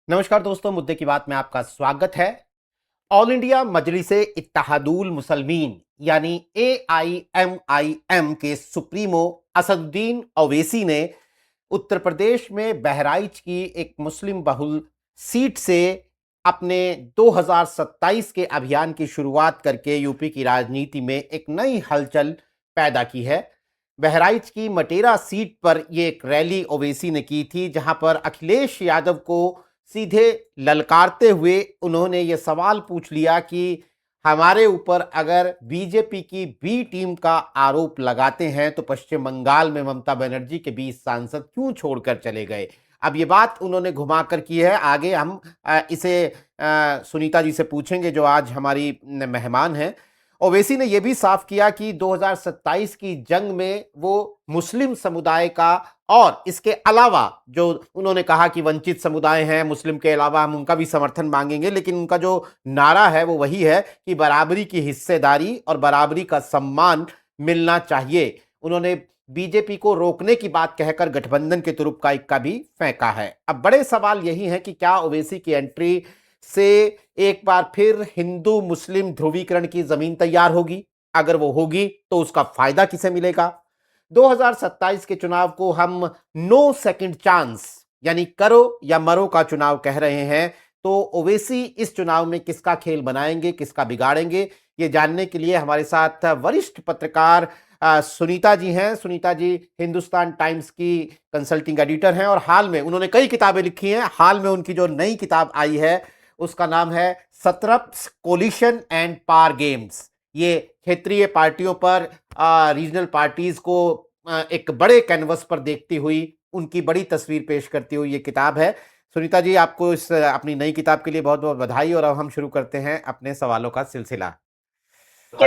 नमस्कार दोस्तों, मुद्दे की बात में आपका स्वागत है। ऑल इंडिया मजलिसे इत्तेहादुल मुसलमीन यानी AIMIM के सुप्रीमो असदुद्दीन ओवैसी ने उत्तर प्रदेश में बहराइच की एक मुस्लिम बहुल सीट से अपने 2027 के अभियान की शुरुआत करके यूपी की राजनीति में एक नई हलचल पैदा की है। बहराइच की मटेरा सीट पर यह एक रैली ओवैसी ने की थी, जहां पर अखिलेश यादव को सीधे ललकारते हुए उन्होंने ये सवाल पूछ लिया कि हमारे ऊपर अगर बीजेपी की बी टीम का आरोप लगाते हैं तो पश्चिम बंगाल में ममता बनर्जी के 20 सांसद क्यों छोड़कर चले गए। अब ये बात उन्होंने घुमाकर की है। आगे हम इसे सुनीता जी से पूछेंगे, जो आज हमारी मेहमान हैं। ओवैसी ने यह भी साफ किया कि 2027 की जंग में वो मुस्लिम समुदाय का और इसके अलावा जो उन्होंने कहा कि वंचित समुदाय हैं मुस्लिम के अलावा, हम उनका भी समर्थन मांगेंगे, लेकिन उनका जो नारा है वो वही है कि बराबरी की हिस्सेदारी और बराबरी का सम्मान मिलना चाहिए। उन्होंने बीजेपी को रोकने की बात कहकर गठबंधन के तुरुप का इक्का भी फेंका है। अब बड़े सवाल यही है कि क्या ओवैसी की एंट्री से एक बार फिर हिंदू मुस्लिम ध्रुवीकरण की जमीन तैयार होगी? अगर वो होगी तो उसका फायदा किसे मिलेगा? 2027 के चुनाव को हम नो सेकंड चांस यानी करो या मरो का चुनाव कह रहे हैं। तो ओवैसी इस चुनाव में किसका खेल बनाएंगे, किसका बिगाड़ेंगे, ये जानने के लिए हमारे साथ वरिष्ठ पत्रकार सुनीता जी हैं। सुनीता जी हिंदुस्तान टाइम्स की कंसल्टिंग एडिटर हैं और हाल में उन्होंने कई किताबें लिखी हैं। हाल में उनकी जो नई किताब आई है उसका नाम है सत्रप्स कोलिशन एंड पावर गेम्स। ये क्षेत्रीय पार्टियों पर, रीजनल पार्टीज को एक बड़े कैनवस पर देखती हुई उनकी बड़ी तस्वीर पेश करती हुई ये किताब है। सुनीता जी, आपको इस अपनी नई किताब के लिए बहुत बहुत बधाई। और अब हम शुरू करते हैं अपने सवालों का सिलसिला। तो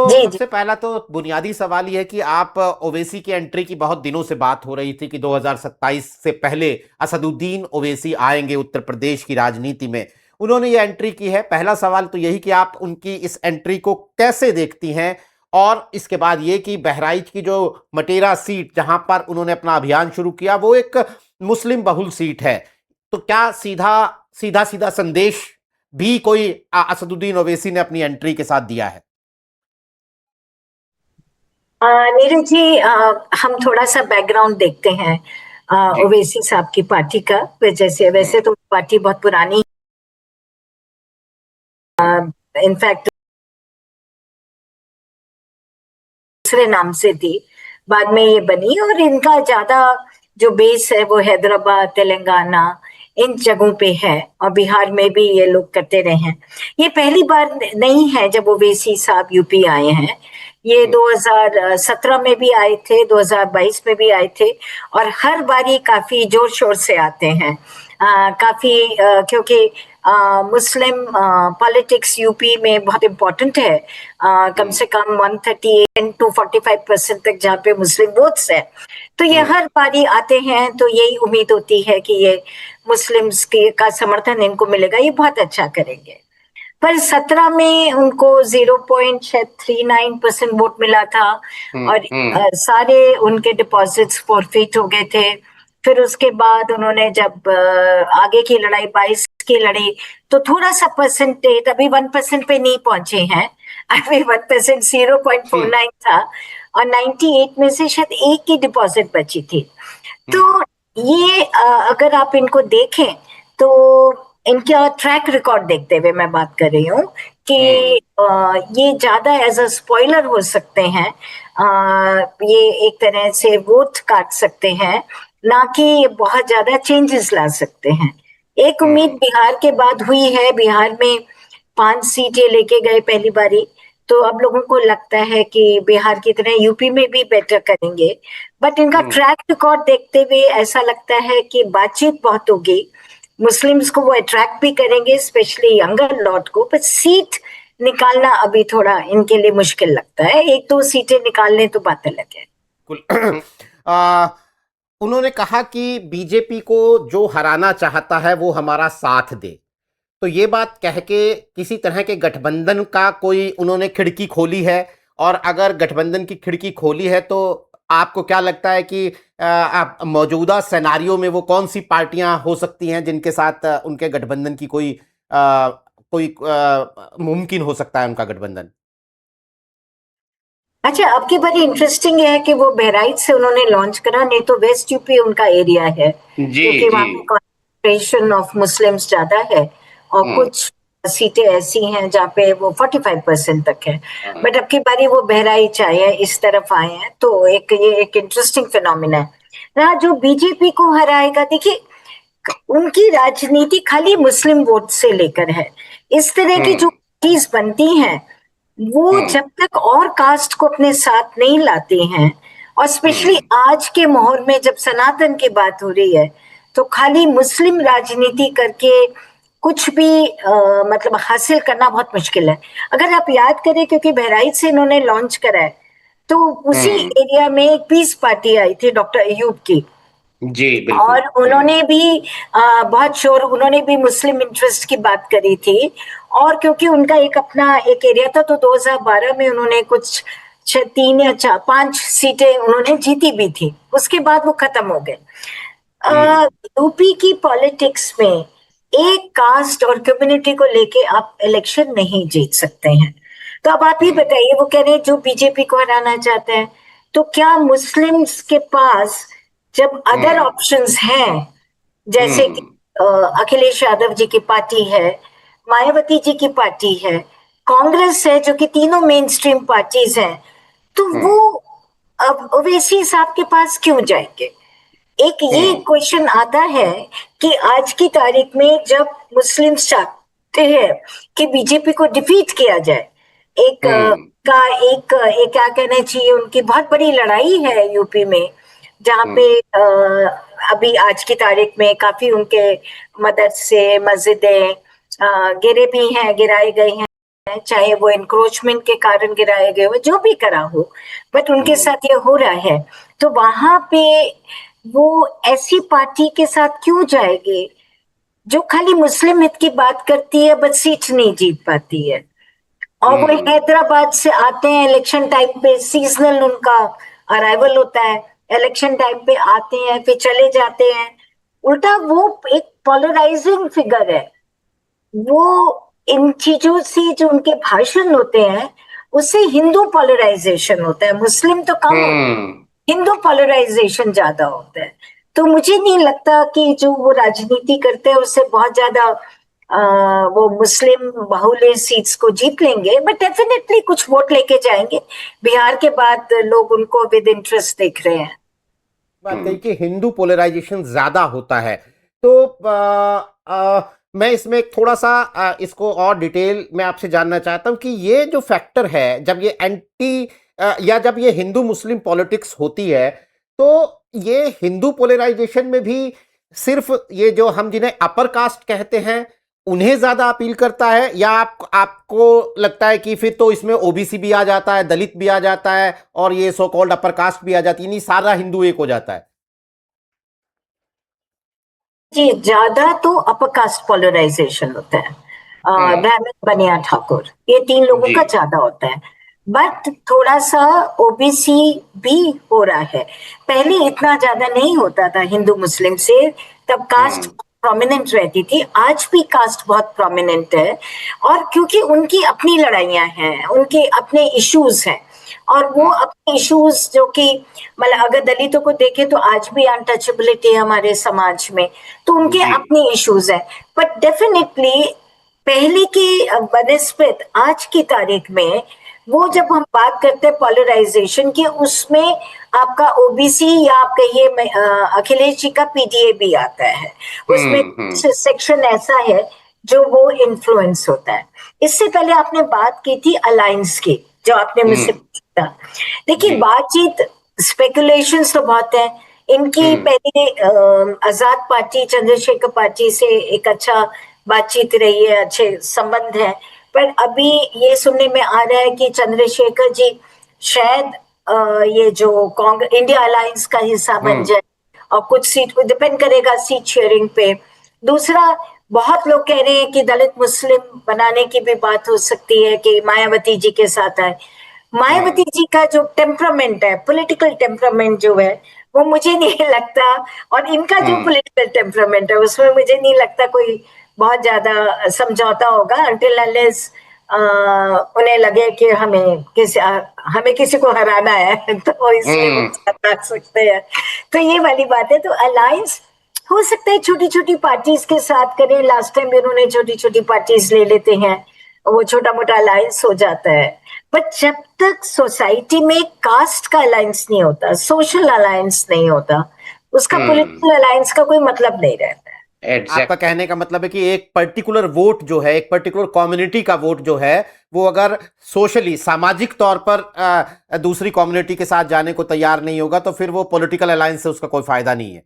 जी जी। सबसे पहला तो बुनियादी सवाल यह है कि आप ओवैसी की एंट्री की बहुत दिनों से बात हो रही थी कि 2027 से पहले असदुद्दीन ओवैसी आएंगे उत्तर प्रदेश की राजनीति में। उन्होंने ये एंट्री की है। पहला सवाल तो यही कि आप उनकी इस एंट्री को कैसे देखती हैं, और इसके बाद ये कि बहराइच की जो मटेरा सीट जहां पर उन्होंने अपना अभियान शुरू किया वो एक मुस्लिम बहुल सीट है, तो क्या सीधा सीधा सीधा संदेश भी कोई असदुद्दीन ओवैसी ने अपनी एंट्री के साथ दिया है? नीरज जी, हम थोड़ा सा बैकग्राउंड देखते हैं जी। ओवैसी साहब की पार्टी का। जैसे वैसे तो पार्टी बहुत पुरानी, इनफैक्ट दूसरे नाम से थी, बाद में ये बनी। और इनका ज्यादा जो बेस है वो हैदराबाद, तेलंगाना, इन जगहों पे है। और बिहार में भी ये लोग करते रहे हैं। ये पहली बार नहीं है जब ओवैसी साहब यूपी आए हैं। ये 2017 में भी आए थे, 2022 में भी आए थे। और हर बारी काफी जोर शोर से आते हैं। काफी क्योंकि मुस्लिम पॉलिटिक्स यूपी में बहुत इम्पोर्टेंट है। कम से कम 138 to 45% तक जहाँ पे मुस्लिम वोट्स है। तो ये हर बारी आते हैं, तो यही उम्मीद होती है कि ये मुस्लिम्स के का समर्थन इनको मिलेगा, ये बहुत अच्छा करेंगे। पर 17 में उनको 0.39% वोट मिला था। और सारे उनके डिपॉजिट्स फॉरफिट हो गए थे। फिर उसके बाद उन्होंने जब आगे की लड़ाई 22 की लड़ी, तो थोड़ा सा परसेंटेज, अभी 1% पे नहीं पहुंचे हैं। अभी 1%, 0.49 था। और 98 में से शायद एक की डिपॉजिट बची थी। तो ये अगर आप इनको देखें तो इनका ट्रैक रिकॉर्ड देखते हुए मैं बात कर रही हूँ कि ये ज्यादा एज अ स्पॉइलर हो सकते हैं। ये एक तरह से वोट काट सकते हैं, ना कि ये बहुत ज्यादा चेंजेस ला सकते हैं। एक उम्मीद बिहार के बाद हुई है। बिहार में 5 सीटें लेके गए पहली बारी। तो अब लोगों को लगता है कि बिहार की तरह यूपी में भी बेटर करेंगे। बट इनका ट्रैक रिकॉर्ड देखते हुए ऐसा लगता है कि बातचीत बहुत होगी, मुस्लिम्स को वो अट्रैक्ट भी करेंगे, स्पेशली यंगर लॉट को। पर सीट निकालना अभी थोड़ा इनके लिए मुश्किल लगता है। 1-2 सीटें निकाल लें तो बात अलग है। आ, उन्होंने कहा कि बीजेपी को जो हराना चाहता है वो हमारा साथ दे। तो ये बात कह के किसी तरह के गठबंधन का कोई उन्होंने खिड़की खोली है? और अगर गठबंधन की खिड़की खोली है तो आपको क्या लगता है कि आप मौजूदा सिनेरियो में वो कौन सी पार्टियां हो सकती हैं जिनके साथ उनके गठबंधन की मुमकिन हो सकता है उनका गठबंधन? अच्छा, आपकी बारी इंटरेस्टिंग है कि वो बहराइच से उन्होंने लॉन्च करा, नहीं तो वेस्ट यूपी उनका एरिया है, जी क्योंकि वहां जी। पे कॉन्सेंट्रेशन ऑफ मुस्लिम्स ज्यादा है और कुछ सीटें ऐसी हैं जहाँ पे वो 45% तक है। बट अब की बारी वो बहराइच आए हैं, इस तरफ आए हैं, तो ये एक इंटरेस्टिंग फिनोमिना है ना। जो बीजेपी को हराएगा, देखिए उनकी राजनीति खाली मुस्लिम वोट से लेकर है। इस तरह की जो चीज बनती है वो जब तक और कास्ट को अपने साथ नहीं लाती हैं, और स्पेशली आज के माहौल में जब सनातन की बात हो रही है, तो खाली मुस्लिम राजनीति करके कुछ भी मतलब हासिल करना बहुत मुश्किल है। अगर आप याद करें, क्योंकि बहराइच से इन्होंने लॉन्च करा है, तो उसी एरिया में एक पीस पार्टी आई थी डॉक्टर अयूब की, जी बिल्कुल। और उन्होंने भी बहुत श्योर, उन्होंने भी मुस्लिम इंटरेस्ट की बात करी थी। और क्योंकि उनका एक अपना एक एरिया था, तो 2012 में उन्होंने कुछ 3 या 5 सीटें उन्होंने जीती भी थी, उसके बाद वो खत्म हो गए। यूपी की पॉलिटिक्स में एक कास्ट और कम्युनिटी को लेके आप इलेक्शन नहीं जीत सकते हैं। तो अब आप ये बताइए, वो कह रहे हैं जो बीजेपी को हराना चाहते हैं, तो क्या मुस्लिम्स के पास जब अदर ऑप्शंस हैं, जैसे कि अखिलेश यादव जी की पार्टी है, मायावती जी की पार्टी है, कांग्रेस है, जो कि तीनों मेन स्ट्रीम पार्टीज हैं, तो वो अब ओवैसी साहब के पास क्यों जाएंगे? एक ये क्वेश्चन आता है कि आज की तारीख में जब मुस्लिम्स चाहते हैं कि बीजेपी को डिफीट किया जाए, एक एक क्या कहना चाहिए, उनकी बहुत बड़ी लड़ाई है यूपी में, जहाँ पे अभी आज की तारीख में काफी उनके मदद से मस्जिदें गिरे भी हैं, गिराए गए हैं, चाहे वो इंक्रोचमेंट के कारण गिराए गए हो, जो भी करा हो, बट उनके साथ ये हो रहा है। तो वहां पे वो ऐसी पार्टी के साथ क्यों जाएंगे जो खाली मुस्लिम हित की बात करती है बट सीट नहीं जीत पाती है? और वो हैदराबाद से आते हैं इलेक्शन टाइम पे, सीजनल उनका अराइवल होता है, इलेक्शन टाइम पे आते हैं फिर चले जाते हैं। उल्टा वो एक पोलराइजिंग फिगर है। वो इन चीजों से, जो उनके भाषण होते हैं, उससे हिंदू पोलराइजेशन होता है, मुस्लिम तो कम होता है, हिंदू पोलराइजेशन ज्यादा होता है। तो मुझे नहीं लगता कि जो वो राजनीति करते हैं उससे बहुत ज्यादा वो मुस्लिम बाहुल्य सीट्स को जीत लेंगे, बट डेफिनेटली कुछ वोट लेके जाएंगे। बिहार के बाद लोग उनको विद इंटरेस्ट देख रहे हैं। बात कही कि हिंदू पोलराइजेशन ज्यादा होता है, तो मैं इसमें थोड़ा सा इसको और डिटेल में आपसे जानना चाहता हूं कि ये जो फैक्टर है, जब ये या जब ये हिंदू मुस्लिम पॉलिटिक्स होती है, तो ये हिंदू पोलराइजेशन में भी सिर्फ ये जो हम जिन्हें अपर कास्ट कहते हैं उन्हें ज्यादा अपील करता है, या आपको लगता है कि फिर तो इसमें ओबीसी भी आ जाता है, दलित भी आ जाता है, और ये सो कॉल्ड अपर कास्ट भी आ जाती है, नहीं सारा हिंदू एक हो जाता है? जी, ज्यादा तो अपर कास्ट पोलराइजेशन होता है, ब्राह्मण बनिया ठाकुर, ये 3 लोगों का ज्यादा होता है। बट थोड़ा सा ओबीसी भी हो रहा है, पहले इतना ज्यादा नहीं होता था हिंदू मुस्लिम से, तब कास्ट प्रोमिनेंट रहती थी, आज भी कास्ट बहुत प्रोमिनेंट है। और क्योंकि उनकी अपनी लड़ाइयां हैं, उनके अपने इश्यूज हैं, और वो अपने इश्यूज जो कि मतलब अगर दलितों को देखें तो आज भी अनटचेबिलिटी है हमारे समाज में, तो उनके अपने इश्यूज हैं। बट डेफिनेटली पहले की बनस्पत आज की तारीख में, वो जब हम बात करते हैं पोलराइजेशन की, उसमें आपका ओबीसी या आप कहिए अखिलेश जी का पीडीए भी आता है, उसमें सेक्शन ऐसा है जो वो इन्फ्लुएंस होता है। इससे पहले आपने बात की थी अलायंस की, जो आपने मुझसे पूछा। देखिए, बातचीत स्पेकुलेशंस तो बहुत है इनकी। पहले आजाद पार्टी, चंद्रशेखर पार्टी से एक अच्छा बातचीत रही है, अच्छे संबंध है, पर अभी ये सुनने में आ रहा है कि चंद्रशेखर जी शायद ये जो कांग्रेस इंडिया अलायंस का हिस्सा बन जाए, और कुछ सीट को डिपेंड करेगा सीट शेयरिंग पे। दूसरा, बहुत लोग कह रहे हैं कि दलित मुस्लिम बनाने की भी बात हो सकती है कि मायावती जी के साथ आए। मायावती जी का जो टेम्परामेंट है, पॉलिटिकल टेम्परामेंट जो है, वो मुझे नहीं लगता, और इनका जो पॉलिटिकल टेम्परामेंट है उसमें मुझे नहीं लगता कोई बहुत ज्यादा समझौता होगा, until unless उन्हें लगे कि हमें किसी को हराना है तो इसलिए वो हरा सकते हैं। तो ये वाली बात है। तो अलायंस हो सकता है छोटी छोटी पार्टीज के साथ करें, लास्ट टाइम भी उन्होंने छोटी छोटी पार्टीज ले लेते हैं, वो छोटा मोटा अलायंस हो जाता है। बट जब तक सोसाइटी में कास्ट का अलायंस नहीं होता, सोशल अलायंस नहीं होता, उसका पॉलिटिकल अलायंस का कोई मतलब नहीं रहता है। आपका कहने का मतलब है कि एक पर्टिकुलर वोट जो है, एक पर्टिकुलर कम्युनिटी का वोट जो है, वो अगर सोशली, सामाजिक तौर पर दूसरी कम्युनिटी के साथ जाने को तैयार नहीं होगा तो फिर वो पॉलिटिकल अलायंस से उसका कोई फायदा नहीं है।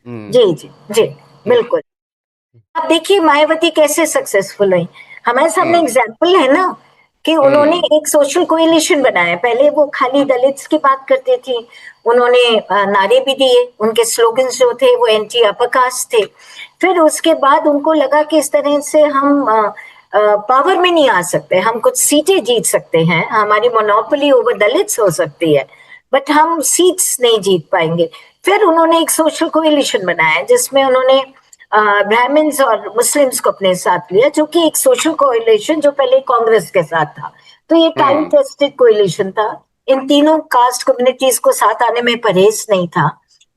जी जी जी, बिल्कुल। आप देखिए मायावती कैसे सक्सेसफुल हुई, हमारे सामने एग्जाम्पल है ना कि उन्होंने एक सोशल कोएलिशन बनाया। पहले वो खाली दलित्स की बात करती थी, उन्होंने नारे भी दिए, उनके स्लोगन्स जो थे वो एंटी अपर कास्ट थे। फिर उसके बाद उनको लगा कि इस तरह से हम पावर में नहीं आ सकते, हम कुछ सीटें जीत सकते हैं, हमारी मोनोपोली ओवर दलित्स हो सकती है, बट हम सीट्स नहीं जीत पाएंगे। फिर उन्होंने एक सोशल कोएलिशन बनाया जिसमें उन्होंने ब्राह्मण्स और मुस्लिम्स को अपने साथ लिया, जो कि एक सोशल कोएलिशन जो पहले कांग्रेस के साथ था। तो ये टाइम टेस्टेड कोएलिशन था, इन तीनों कास्ट कम्युनिटीज को साथ आने में परहेज नहीं था,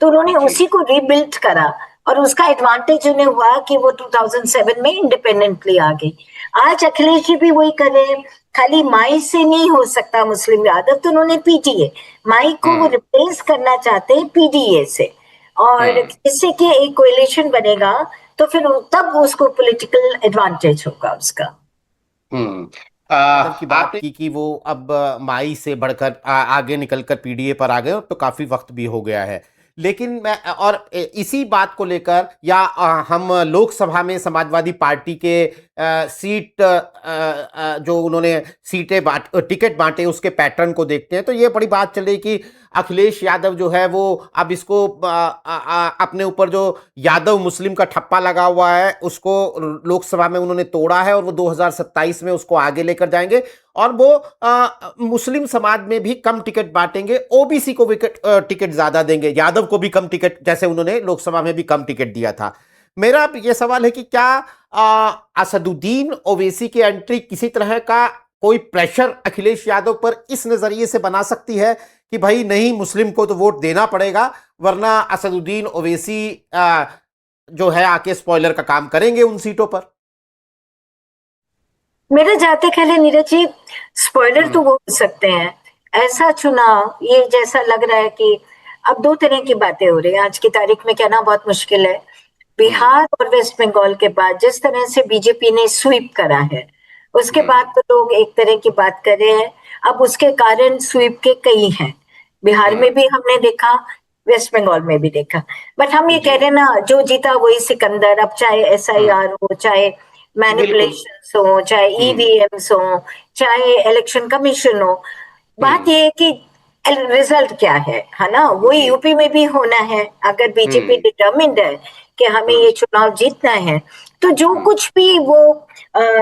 तो उन्होंने उसी को रीबिल्ड करा, और उसका एडवांटेज उन्हें हुआ कि वो 2007 में इंडिपेंडेंटली आ गई। आज अखिलेश जी भी वही कर रहे हैं, खाली माई से नहीं हो सकता मुस्लिम यादव, तो उन्होंने पीटीए, माई को वो रिप्लेस करना चाहते हैं पीडीए से, और इससे कि एक कोएलिशन बनेगा तो फिर तब उसको पॉलिटिकल एडवांटेज होगा उसका। की बात की कि वो अब माई से बढ़कर आगे निकलकर पीडीए पर आ गए, तो काफी वक्त भी हो गया है। लेकिन मैं और इसी बात को लेकर या हम लोकसभा में समाजवादी पार्टी के सीट जो उन्होंने टिकट बांटे उसके पैटर्न को देखते हैं, तो ये बड़ी बात चल रही कि अखिलेश यादव जो है वो अब इसको अपने ऊपर जो यादव मुस्लिम का ठप्पा लगा हुआ है उसको लोकसभा में उन्होंने तोड़ा है, और वो 2027 में उसको आगे लेकर जाएंगे, और वो मुस्लिम समाज में भी कम टिकट बांटेंगे, ओबीसी को टिकट ज्यादा देंगे, यादव को भी कम टिकट, जैसे उन्होंने लोकसभा में भी कम टिकट दिया था। मेरा ये सवाल है कि क्या असदुद्दीन ओवैसी की एंट्री किसी तरह का कोई प्रेशर अखिलेश यादव पर इस नजरिए से बना सकती है कि भाई नहीं, मुस्लिम को तो वोट देना पड़ेगा, वरना असदुद्दीन ओवैसी जो है आके स्पॉइलर का काम करेंगे उन सीटों पर? मेरा जाते ख्याल है नीरज जी, स्पॉइलर तो वो हो सकते हैं, ऐसा चुनाव ये जैसा लग रहा है कि अब दो तरह की बातें हो रही है, आज की तारीख में कहना बहुत मुश्किल है। बिहार और वेस्ट बंगाल के बाद जिस तरह से बीजेपी ने स्वीप करा है, उसके बाद तो लोग एक तरह की बात कर रहे हैं। अब उसके कारण स्वीप के कई हैं, बिहार में भी हमने देखा, वेस्ट बंगाल में भी देखा, बट हम ये कह रहे हैं ना, जो जीता वही सिकंदर। अब चाहे एसआईआर हो, चाहे मैनिपुलेशन हो, चाहे ईवीएम्स हो, चाहे इलेक्शन कमीशन हो, बात ये है कि रिजल्ट क्या है ना, वही यूपी में भी होना है। अगर बीजेपी डिटर्मिन्ड है कि हमें ये चुनाव जीतना है, तो जो कुछ भी वो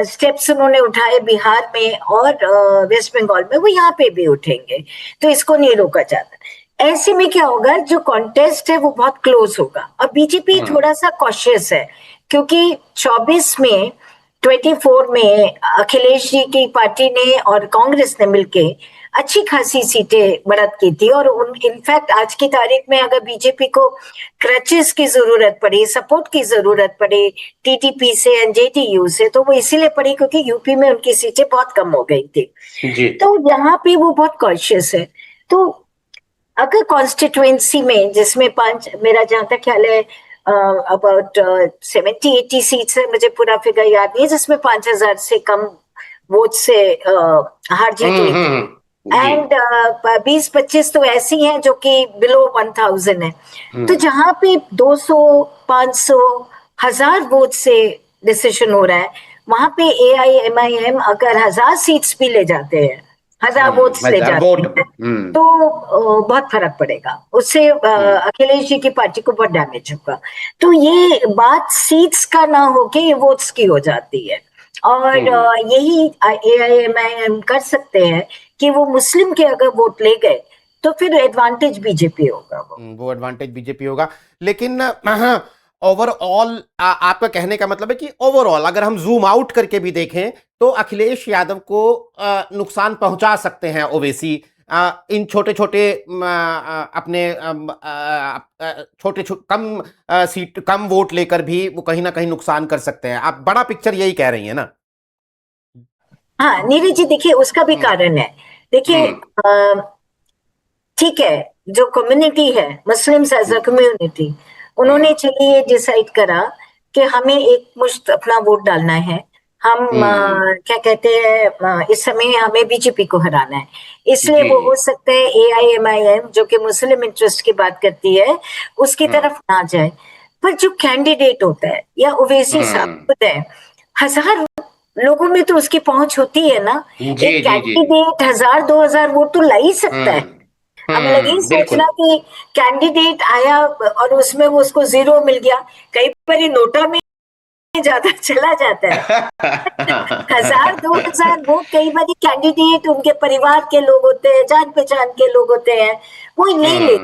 स्टेप्स उन्होंने उठाए बिहार में और वेस्ट बंगाल में, वो यहाँ पे भी उठेंगे, तो इसको नहीं रोका जाता। ऐसे में क्या होगा, जो कॉन्टेस्ट है वो बहुत क्लोज होगा, और बीजेपी थोड़ा सा कॉशियस है, क्योंकि 24 में 24 में अखिलेश जी की पार्टी ने और कांग्रेस ने मिलके अच्छी खासी सीटें बढ़त की थी, और इनफैक्ट आज की तारीख में अगर बीजेपी को क्रचेस की जरूरत पड़ी, सपोर्ट की जरूरत पड़ी टीटीपी से एंड जेडीयू से, तो वो इसीलिए पड़ी क्योंकि यूपी में उनकी सीटें बहुत कम हो गई थी जी। तो यहाँ पे वो बहुत कॉन्शियस है। तो अगर कॉन्स्टिट्युएंसी में जिसमें 5, मेरा जहां तक ख्याल है अबाउट 70-80 सीट्स है, मुझे पूरा फिगर याद नहीं है, जिसमें 5000 से कम वोट से हार जीत हुई थी, एंड 20-25 तो ऐसी हैं जो कि बिलो 1000 है। तो जहां पे 200, 500, 1000 वोट से डिसीजन हो रहा है, वहां पे AIMIM अगर 1000 सीट्स भी ले जाते हैं, 1000 वोट्स ले जाते हैं, तो बहुत फर्क पड़ेगा उससे, अखिलेश जी की पार्टी को बहुत डैमेज होगा। तो ये बात सीट्स का ना होके ये वोट्स की हो जाती है, और यही AIMIM कर सकते हैं कि वो मुस्लिम के अगर वोट ले गए तो फिर एडवांटेज बीजेपी होगा। वो एडवांटेज बीजेपी होगा। लेकिन ओवरऑल आपका कहने का मतलब है कि ओवरऑल अगर हम जूम आउट करके भी देखें तो अखिलेश यादव को नुकसान पहुंचा सकते हैं ओवैसी इन छोटे छोटे अपने छोटे कम सीट कम वोट लेकर भी वो कहीं ना कहीं नुकसान कर सकते हैं। आप बड़ा पिक्चर यही कह रही है ना? हाँ नीरज जी, देखिए उसका भी कारण है। देखिए ठीक है, जो कम्युनिटी है मुस्लिम्स एज अ कम्युनिटी, उन्होंने चलिए डिसाइड करा कि हमें एक मुश्त अपना वोट डालना है। हम क्या कहते हैं, इस समय हमें बीजेपी को हराना है, इसलिए वो हो सकता है AIMIM जो कि मुस्लिम इंटरेस्ट की बात करती है उसकी तरफ ना जाए। पर जो कैंडिडेट होता है या ओवैसी साहब खुद है, 1000 लोगों में तो उसकी पहुंच होती है ना। एक कैंडिडेट 1000-2000 वोट तो ला ही सकता है। हमें लगी सोचना कि कैंडिडेट आया और उसमें वो उसको 0 मिल गया, कई बार नोटा में ज्यादा चला जाता है। 1000-2000 वोट कई बार कैंडिडेट उनके परिवार के लोग होते हैं, जान पहचान के लोग होते हैं, वो ले ले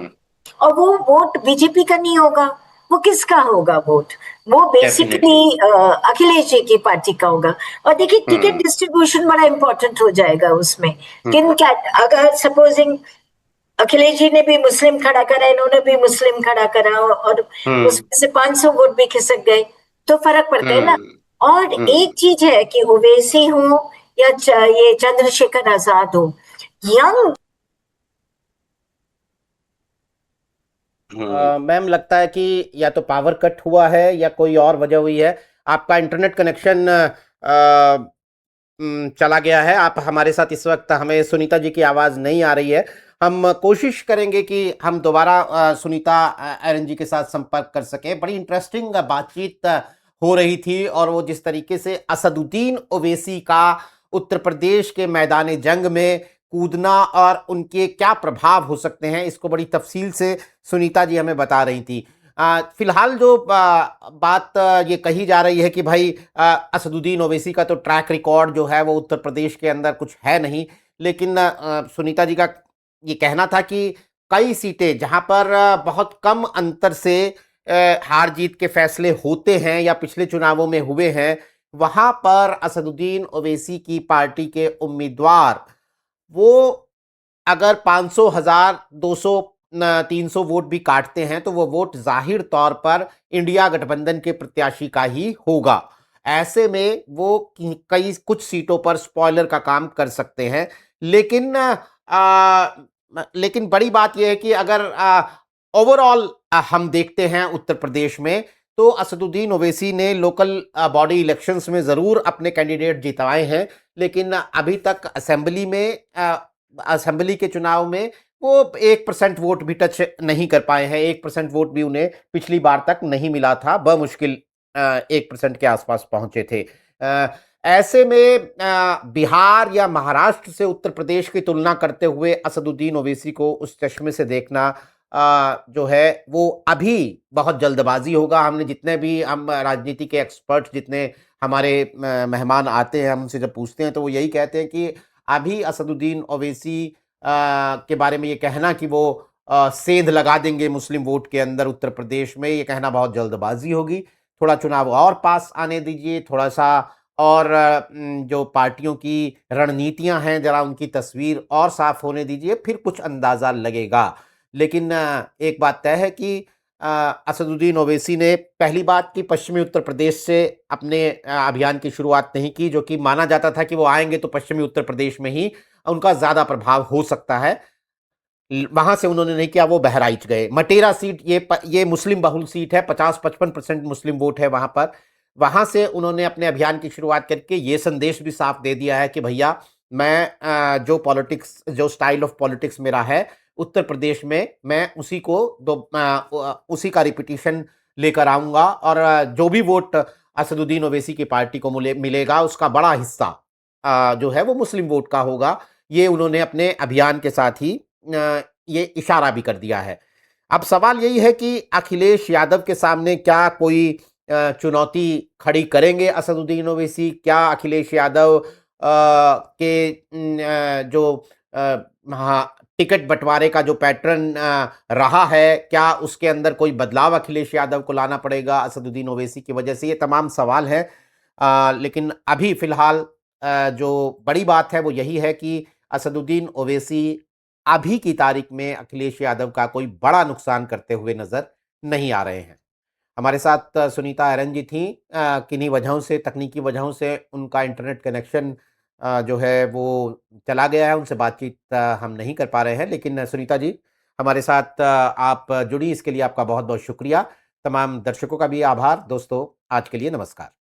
और वो वोट बीजेपी का नहीं होगा, वो किसका होगा वोट? वो बेसिकली अखिलेश जी की पार्टी का होगा। और देखिए टिकट डिस्ट्रीब्यूशन बड़ा इंपॉर्टेंट हो जाएगा उसमें। अगर सपोजिंग अखिलेश जी ने भी मुस्लिम खड़ा करा, इन्होंने भी मुस्लिम खड़ा करा और उसमें से 500 वोट भी खिसक गए तो फर्क पड़ता है ना। और एक चीज है कि ओवैसी हो या ये चंद्रशेखर आजाद हो, यंग मैम लगता है कि या तो पावर कट हुआ है या कोई और वजह हुई है। आपका इंटरनेट कनेक्शन चला गया है। आप हमारे साथ इस वक्त, हमें सुनीता जी की आवाज़ नहीं आ रही है। हम कोशिश करेंगे कि हम दोबारा सुनीता एरन जी के साथ संपर्क कर सकें। बड़ी इंटरेस्टिंग बातचीत हो रही थी और वो जिस तरीके से असदुद्दीन ओवैसी का उत्तर प्रदेश के मैदान जंग में कूदना और उनके क्या प्रभाव हो सकते हैं, इसको बड़ी तफसील से सुनीता जी हमें बता रही थी। फिलहाल जो बात ये कही जा रही है कि भाई असदुद्दीन ओवैसी का तो ट्रैक रिकॉर्ड जो है वो उत्तर प्रदेश के अंदर कुछ है नहीं, लेकिन सुनीता जी का ये कहना था कि कई सीटें जहां पर बहुत कम अंतर से हार जीत के फैसले होते हैं या पिछले चुनावों में हुए हैं, वहां पर असदुद्दीन ओवैसी की पार्टी के उम्मीदवार वो अगर 500, 1000, 200, 300 वोट भी काटते हैं तो वो वोट जाहिर तौर पर इंडिया गठबंधन के प्रत्याशी का ही होगा। ऐसे में वो कई कुछ सीटों पर स्पॉइलर का काम कर सकते हैं। लेकिन लेकिन बड़ी बात यह है कि अगर ओवरऑल हम देखते हैं उत्तर प्रदेश में, तो असदुद्दीन ओवैसी ने लोकल बॉडी इलेक्शंस में ज़रूर अपने कैंडिडेट जितवाए हैं, लेकिन अभी तक असेंबली के चुनाव में वो 1% वोट भी टच नहीं कर पाए हैं। 1% वोट भी उन्हें पिछली बार तक नहीं मिला था, बमुश्किल 1% के आसपास पहुंचे थे। ऐसे में बिहार या महाराष्ट्र से उत्तर प्रदेश की तुलना करते हुए असदुद्दीन ओवैसी को उस चश्मे से देखना जो है वो अभी बहुत जल्दबाजी होगा। हमने जितने भी हम राजनीति के एक्सपर्ट जितने हमारे मेहमान आते हैं, हम उनसे जब पूछते हैं तो वो यही कहते हैं कि अभी असदुद्दीन ओवैसी के बारे में ये कहना कि वो सेंध लगा देंगे मुस्लिम वोट के अंदर उत्तर प्रदेश में, ये कहना बहुत जल्दबाजी होगी। थोड़ा चुनाव और पास आने दीजिए, थोड़ा सा और जो पार्टियों की रणनीतियां हैं जरा उनकी तस्वीर और साफ होने दीजिए, फिर कुछ अंदाजा लगेगा। लेकिन एक बात तय है कि असदुद्दीन ओवैसी ने पहली बात कि पश्चिमी उत्तर प्रदेश से अपने अभियान की शुरुआत नहीं की, जो कि माना जाता था कि वो आएंगे तो पश्चिमी उत्तर प्रदेश में ही उनका ज़्यादा प्रभाव हो सकता है। वहां से उन्होंने नहीं किया, वो बहराइच गए। मटेरा सीट ये मुस्लिम बहुल सीट है, 50-55% मुस्लिम वोट है वहां पर। वहां से उन्होंने अपने अभियान की शुरुआत करके ये संदेश भी साफ दे दिया है कि भैया मैं जो स्टाइल ऑफ पॉलिटिक्स मेरा है उत्तर प्रदेश में, मैं उसी का रिपीटिशन लेकर आऊंगा और जो भी वोट असदुद्दीन ओवैसी की पार्टी को मिलेगा उसका बड़ा हिस्सा जो है वो मुस्लिम वोट का होगा। ये उन्होंने अपने अभियान के साथ ही ये इशारा भी कर दिया है। अब सवाल यही है कि अखिलेश यादव के सामने क्या कोई चुनौती खड़ी करेंगे असदुद्दीन ओवैसी? क्या अखिलेश यादव के जो हाँ, टिकट बंटवारे का जो पैटर्न रहा है, क्या उसके अंदर कोई बदलाव अखिलेश यादव को लाना पड़ेगा असदुद्दीन ओवैसी की वजह से? ये तमाम सवाल हैं। लेकिन अभी फिलहाल जो बड़ी बात है वो यही है कि असदुद्दीन ओवैसी अभी की तारीख में अखिलेश यादव का कोई बड़ा नुकसान करते हुए नजर नहीं आ रहे हैं। हमारे साथ सुनीता एरन जी थी। किन्हीं वजहों से, तकनीकी वजहों से उनका इंटरनेट कनेक्शन जो है वो चला गया है, उनसे बातचीत हम नहीं कर पा रहे हैं। लेकिन सुनीता जी हमारे साथ आप जुड़ी, इसके लिए आपका बहुत बहुत शुक्रिया। तमाम दर्शकों का भी आभार। दोस्तों, आज के लिए नमस्कार।